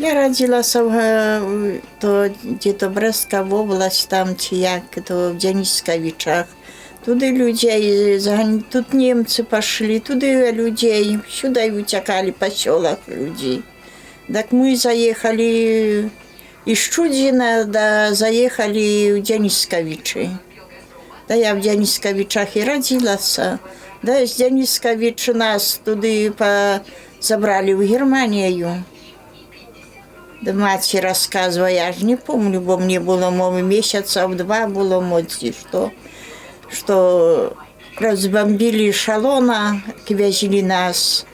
Я родилася где-то Брестська область, там чи як, то в Денисковичах. Туди людей, тут немцы пошли, туди людей, сюда утекали поселок людей. Так мы заехали из Чудина, да заехали в Денисковичи. Да я в Денисковичах и родилась. Да из Денисковича нас туди забрали в Германию. Да мать рассказывала, я же не помню, бо мне было, месяца в 2 было, что разбомбили эшелона, везли нас,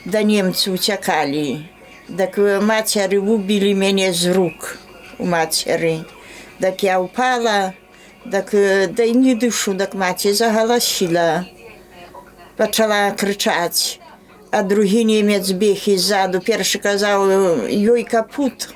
да немцы утекали. Так матери убили меня с рук, у матери. Так я упала, так, да и не дышу, так мать заголосила, почала кричать. А другий німець біг іззаду. Перший казав, йой капут.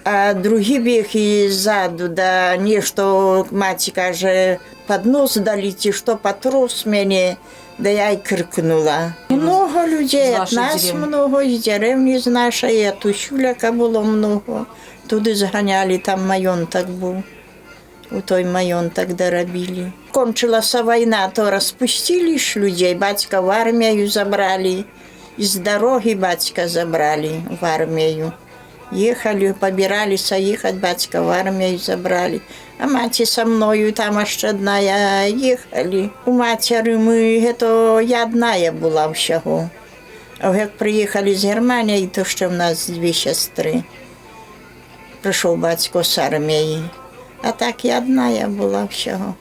А другий біг іззаду, да нешто, маті каже, під нос дали, ті, що потрос мене, да я й крикнула. Много людей, от нас много, з деревні з нашої, от Усюляка було много. Туди зганяли, там майонтак був. У той майонтак доробили. Кончилася війна, то розпустили ж людей, батька в армію забрали, із дороги батька забрали в армію. Їхали, побиралися їхати, батька в армію забрали. А мати со мною, там ще одна, їхали. У матері ми, то я одна була всього. А як приїхали з Германії, то ще в нас 2 сестри. Прийшов батько з армії. А так я одна була всього.